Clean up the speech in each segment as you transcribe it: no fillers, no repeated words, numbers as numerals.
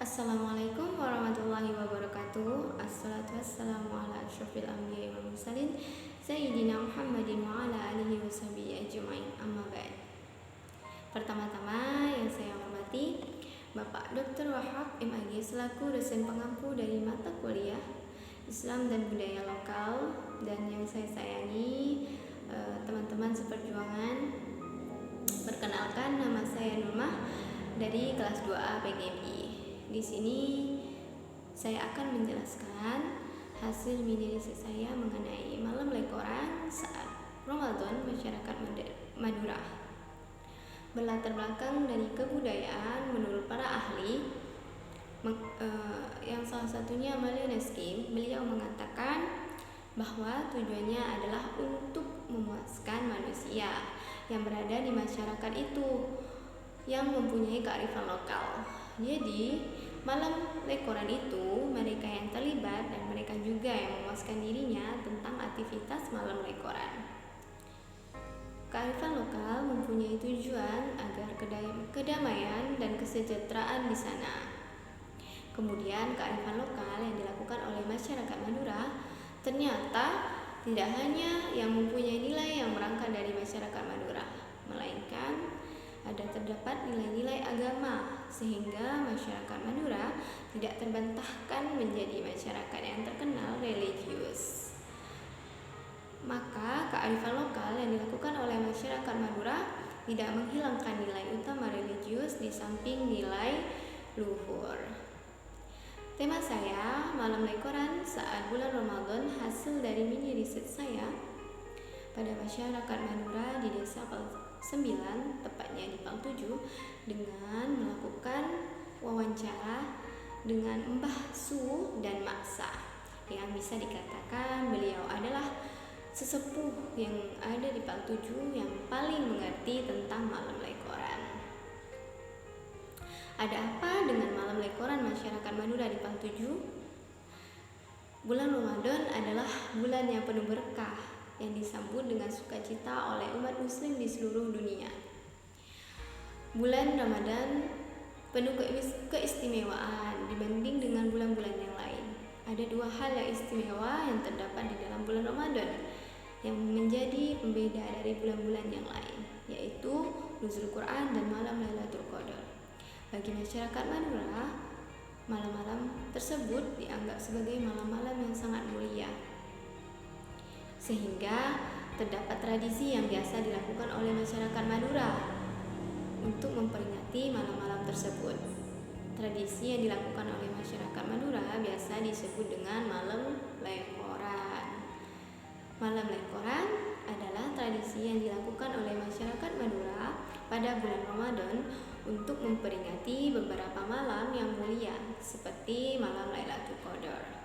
Assalamualaikum warahmatullahi wabarakatuh. Assalatu wassalamu ala asyrafil anbiya'i wal mursalin Sayyidina Muhammadin wa ala alihi washabihi ajma'in, amma ba'd. Pertama-tama yang saya hormati Bapak Dr. Wahab MAG selaku dosen pengampu dari mata kuliah Islam dan Budaya Lokal, dan yang saya sayangi teman-teman seperjuangan. Perkenalkan, nama saya Nurmah dari kelas 2A PGMI. Di sini saya akan menjelaskan hasil mini riset saya mengenai malam lekoran saat Ramadan masyarakat Madura. Berlatar belakang dari kebudayaan menurut para ahli, yang salah satunya Malinowski, beliau mengatakan bahwa tujuannya adalah untuk memuaskan manusia yang berada di masyarakat itu yang mempunyai kearifan lokal. Jadi malam lekoran itu mereka yang terlibat dan mereka juga yang memuaskan dirinya tentang aktivitas malam lekoran. Kearifan lokal mempunyai tujuan agar kedamaian dan kesejahteraan di sana. Kemudian kearifan lokal yang dilakukan oleh masyarakat Madura ternyata tidak hanya yang mempunyai nilai yang berangkat dari masyarakat Madura, melainkan terdapat nilai-nilai agama, sehingga masyarakat Madura tidak terbantahkan menjadi masyarakat yang terkenal religius. Maka kearifan lokal yang dilakukan oleh masyarakat Madura tidak menghilangkan nilai utama religius di samping nilai luhur. Tema saya malam lekoran saat bulan Ramadan hasil dari mini riset saya pada masyarakat Madura di Desa Pal 9, tepatnya di Pal 7, dengan melakukan wawancara dengan Mbah Su dan Maksa, yang bisa dikatakan beliau adalah sesepuh yang ada di Pal 7 yang paling mengerti tentang malam lekoran. Ada apa dengan malam lekoran masyarakat Madura di Pal 7? Bulan Ramadan adalah bulan yang penuh berkah yang disambut dengan sukacita oleh umat muslim di seluruh dunia. Bulan Ramadan penuh keistimewaan dibanding dengan bulan-bulan yang lain. Ada dua hal yang istimewa yang terdapat di dalam bulan Ramadan yang menjadi pembeda dari bulan-bulan yang lain, yaitu nuzul Quran dan malam Lailatul Qadar. Bagi masyarakat Madura, malam-malam tersebut dianggap sebagai malam-malam yang sangat mulia, sehingga terdapat tradisi yang biasa dilakukan oleh masyarakat Madura untuk memperingati malam-malam tersebut. Tradisi yang dilakukan oleh masyarakat Madura biasa disebut dengan malam lekoran. Malam lekoran adalah tradisi yang dilakukan oleh masyarakat Madura pada bulan Ramadan untuk memperingati beberapa malam yang mulia seperti malam Lailatul Qadar.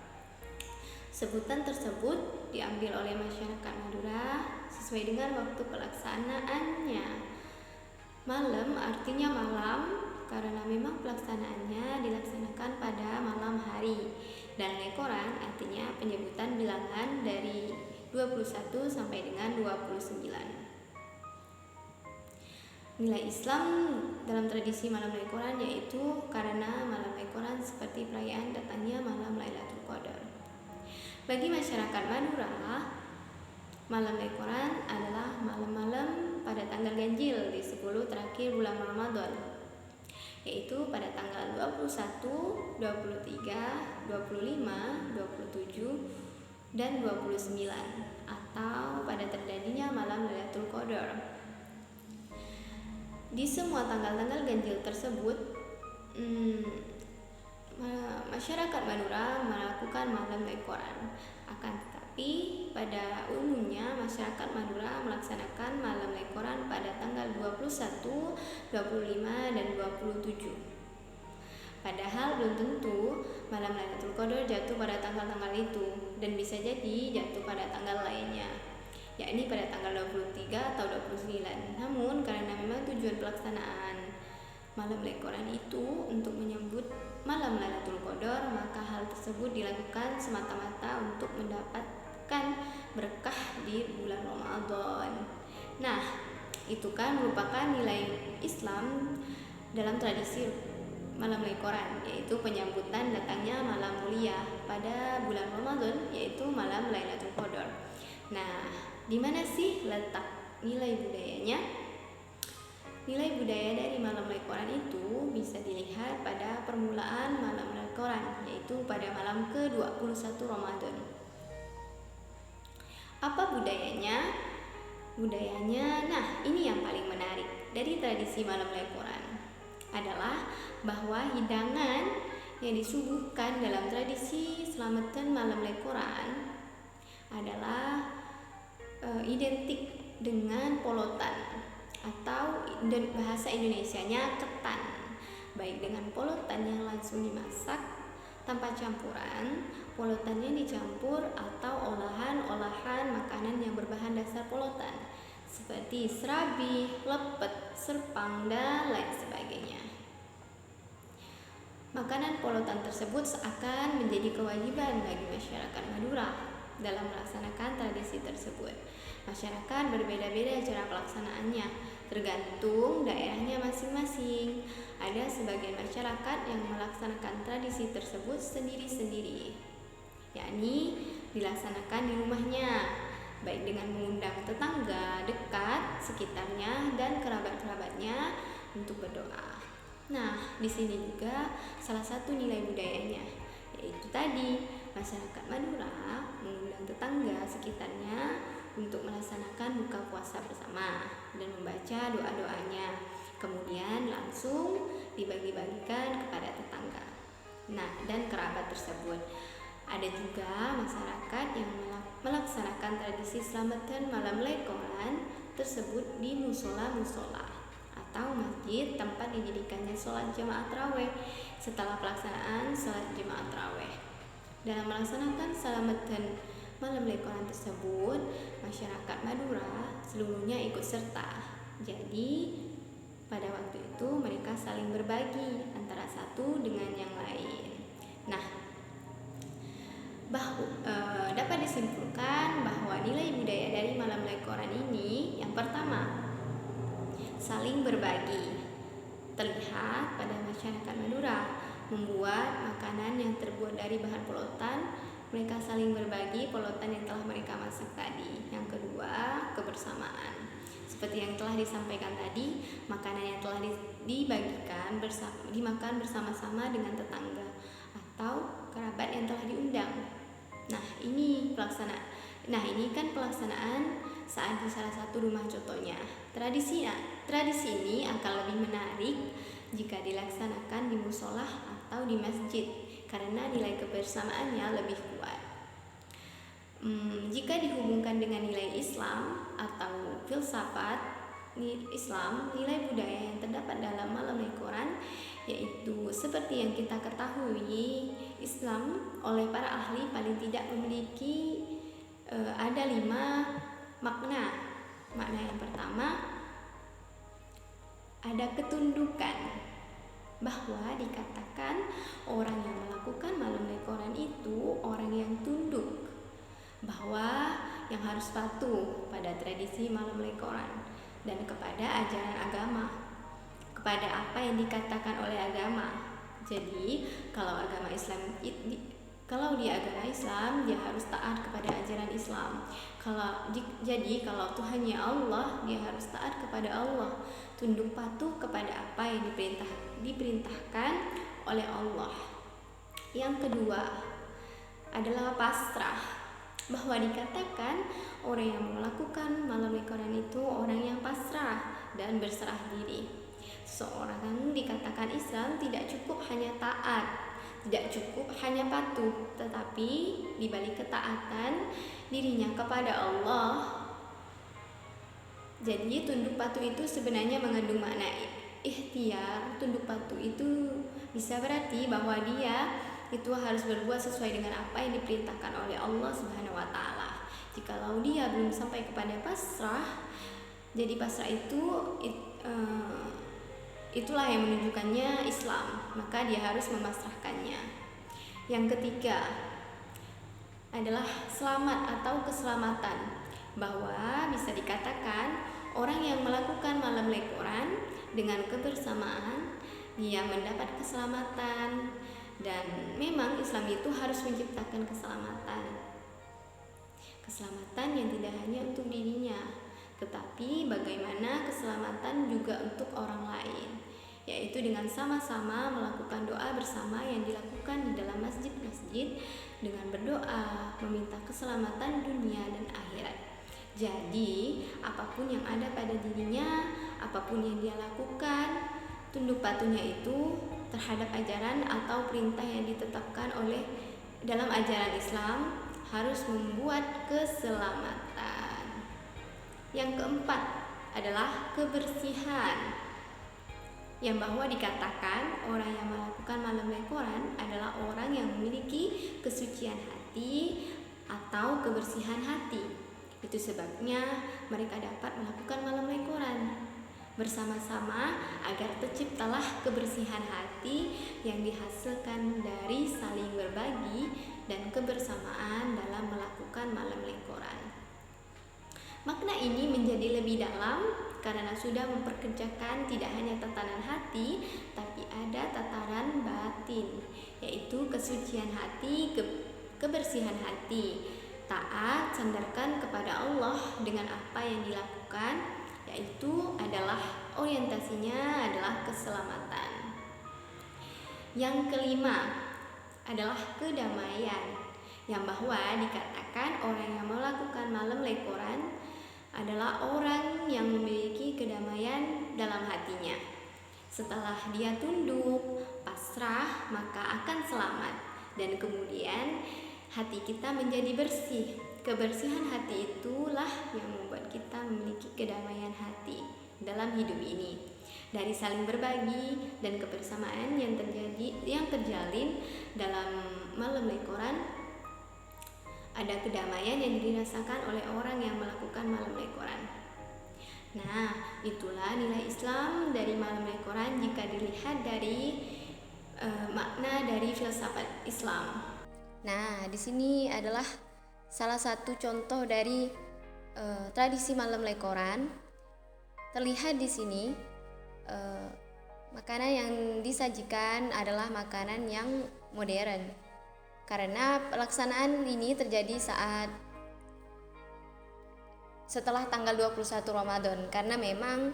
Sebutan tersebut diambil oleh masyarakat Madura sesuai dengan waktu pelaksanaannya. Malam artinya malam karena memang pelaksanaannya dilaksanakan pada malam hari, dan lekoran artinya penyebutan bilangan dari 21 sampai dengan 29. Nilai Islam dalam tradisi malam lekoran yaitu karena malam lekoran seperti perayaan datangnya malam Lailatul Qadar. Bagi masyarakat Madura, malam lekoran adalah malam-malam pada tanggal ganjil di 10 terakhir bulan Ramadan, yaitu pada tanggal 21, 23, 25, 27, dan 29, atau pada terjadinya malam Lailatul Qadar. Di semua tanggal-tanggal ganjil tersebut, masyarakat Madura melakukan malam lekoran. Akan tetapi pada umumnya masyarakat Madura melaksanakan malam lekoran pada tanggal 21, 25, dan 27. Padahal belum tentu malam Lailatul Qadar jatuh pada tanggal-tanggal itu, dan bisa jadi jatuh pada tanggal lainnya, yakni pada tanggal 23 atau 29. Namun karena memang tujuan pelaksanaan malam lekoran itu untuk menyambut malam Lailatul Qadar, maka hal tersebut dilakukan semata-mata untuk mendapatkan berkah di bulan Ramadan. Nah, itu kan merupakan nilai Islam dalam tradisi malam Lekoran, yaitu penyambutan datangnya malam mulia pada bulan Ramadan, yaitu malam Lailatul Qadar. Nah, di mana sih letak nilai budayanya? Nilai budaya dari malam Lekoran itu bisa dilihat pada permulaan malam Lekoran, yaitu pada malam ke-21 Ramadan. Apa budayanya? Budayanya, nah ini yang paling menarik dari tradisi malam Lekoran adalah bahwa hidangan yang disuguhkan dalam tradisi selamatan malam Lekoran adalah identik dengan polotan atau bahasa Indonesianya ketan, baik dengan polotan yang langsung dimasak tanpa campuran, polotannya dicampur, atau olahan-olahan makanan yang berbahan dasar polotan seperti serabi, lepet, serpang, dan lain sebagainya. Makanan polotan tersebut seakan menjadi kewajiban bagi masyarakat Madura dalam melaksanakan tradisi tersebut. Masyarakat berbeda-beda cara pelaksanaannya, tergantung daerahnya masing-masing. Ada sebagian masyarakat yang melaksanakan tradisi tersebut sendiri-sendiri, yakni dilaksanakan di rumahnya, baik dengan mengundang tetangga dekat sekitarnya dan kerabat-kerabatnya untuk berdoa. Nah, di sini juga salah satu nilai budayanya, yaitu tadi masyarakat Madura mengundang tetangga sekitarnya untuk melaksanakan buka puasa bersama dan membaca doa-doanya, kemudian langsung dibagi-bagikan kepada tetangga, nah, dan kerabat tersebut. Ada juga masyarakat yang melaksanakan tradisi selamatan malam Lekoran tersebut di musola-musola atau masjid tempat didirikannya sholat jamaah tarawih setelah pelaksanaan sholat jamaah tarawih. Dalam melaksanakan selamatan malam Lekoran tersebut, masyarakat Madura seluruhnya ikut serta. Jadi pada waktu itu mereka saling berbagi antara satu dengan yang lain. Nah, dapat disimpulkan bahwa nilai budaya dari malam Lekoran ini, yang pertama, saling berbagi. Terlihat pada masyarakat Madura membuat makanan yang terbuat dari bahan polotan, mereka saling berbagi polotan yang telah mereka masak tadi. Yang kedua, kebersamaan. Seperti yang telah disampaikan tadi, makanan yang telah dibagikan dimakan bersama-sama dengan tetangga atau kerabat yang telah diundang. Nah, ini kan pelaksanaan saat di salah satu rumah contohnya. Tradisi ini akan lebih menarik jika dilaksanakan di musola atau di masjid karena nilai kebersamaannya lebih kuat. Jika dihubungkan dengan nilai Islam atau filsafat Islam, nilai budaya yang terdapat dalam malam Lekoran yaitu seperti yang kita ketahui, Islam oleh para ahli paling tidak memiliki ada 5 makna. Makna yang pertama, ada ketundukan, bahwa dikatakan orang yang melakukan malam Lekoran itu orang yang tunduk, bahwa yang harus patuh pada tradisi malam Lekoran dan kepada ajaran agama, kepada apa yang dikatakan oleh agama. Jadi kalau di agama Islam dia harus taat kepada ajaran Islam. Kalau Tuhannya Allah, dia harus taat kepada Allah, tunduk patuh kepada apa yang diperintahkan oleh Allah. Yang kedua adalah pasrah, bahwa dikatakan orang yang melakukan malam Lekoran itu orang yang pasrah dan berserah diri. Seorang dikatakan Islam tidak cukup hanya taat, tidak cukup hanya patuh, tetapi di balik ketaatan dirinya kepada Allah. Jadi tunduk patuh itu sebenarnya mengandung makna ikhtiar. Tunduk patuh itu bisa berarti bahwa dia itu harus berbuat sesuai dengan apa yang diperintahkan oleh Allah Subhanahu wa taala. Jikalau dia belum sampai kepada pasrah, jadi pasrah itulah yang menunjukkannya Islam, maka dia harus memasrahkannya. Yang ketiga adalah selamat atau keselamatan, bahwa bisa dikatakan orang yang melakukan malam Lekoran dengan kebersamaan yang mendapat keselamatan. Dan memang Islam itu harus menciptakan keselamatan yang tidak hanya untuk dirinya, tetapi bagaimana keselamatan juga untuk orang lain, yaitu dengan sama-sama melakukan doa bersama yang dilakukan di dalam masjid-masjid dengan berdoa meminta keselamatan dunia dan akhirat. Jadi, apapun yang ada pada dirinya, apapun yang dia lakukan, tunduk patuhnya itu terhadap ajaran atau perintah yang ditetapkan oleh dalam ajaran Islam harus membuat keselamatan. Yang keempat adalah kebersihan, yang bahwa dikatakan orang yang melakukan malam lekoran adalah orang yang memiliki kesucian hati atau kebersihan hati. Itu sebabnya mereka dapat melakukan malam lekoran bersama-sama agar terciptalah kebersihan hati yang dihasilkan dari saling berbagi dan kebersamaan dalam melakukan malam lekoran. Makna ini menjadi lebih dalam karena sudah memperkerjakan tidak hanya tatanan hati, tapi ada tataran batin, yaitu kesucian hati, kebersihan hati, taat, sandarkan kepada Allah dengan apa yang dilakukan, yaitu adalah orientasinya adalah keselamatan. Yang kelima adalah kedamaian, yang bahwa dikatakan orang yang melakukan malam lekoran adalah orang yang memiliki kedamaian dalam hatinya. Setelah dia tunduk, pasrah, maka akan selamat, dan kemudian hati kita menjadi bersih. Kebersihan hati itulah yang membuat kita memiliki kedamaian hati dalam hidup ini. Dari saling berbagi dan kebersamaan yang terjalin dalam malam lekoran, ada kedamaian yang dirasakan oleh orang yang melakukan malam lekoran. Nah, itulah nilai Islam dari malam lekoran jika dilihat dari makna dari filsafat Islam. Nah, di sini adalah salah satu contoh dari tradisi malam lekoran. Terlihat di sini makanan yang disajikan adalah makanan yang modern, karena pelaksanaan ini terjadi setelah tanggal 21 Ramadan, karena memang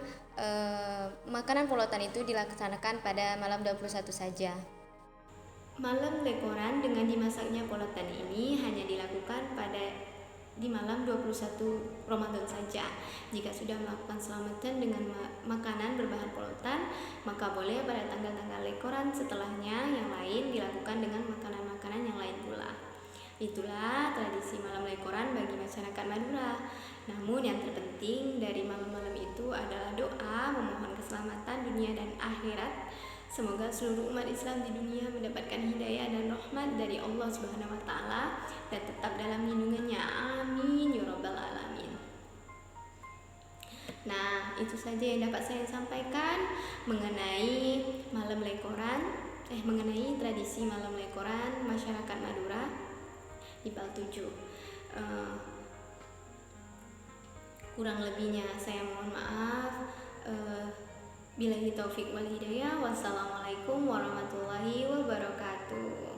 makanan polotan itu dilaksanakan pada malam 21 saja. Malam lekoran dengan dimasaknya polotan ini hanya dilakukan di malam 21 Ramadan saja. Jika sudah melakukan selamatan dengan makanan berbahan polotan, maka boleh pada tanggal-tanggal lekoran setelahnya yang lain dilakukan dengan makanan-makanan yang lain pula. Itulah tradisi malam lekoran bagi masyarakat Madura. Namun yang terpenting dari malam-malam itu adalah doa memohon keselamatan dunia dan akhirat. Semoga seluruh umat Islam di dunia mendapatkan hidayah dan rahmat dari Allah Subhanahu wa taala dan tetap dalam lindungannya. Amin ya rabbal alamin. Nah, itu saja yang dapat saya sampaikan mengenai malam lekoran, mengenai tradisi malam lekoran masyarakat Madura di PAL 7. Kurang lebihnya saya mohon maaf. Billahi taufik wal hidayah. Wassalamualaikum warahmatullahi wabarakatuh.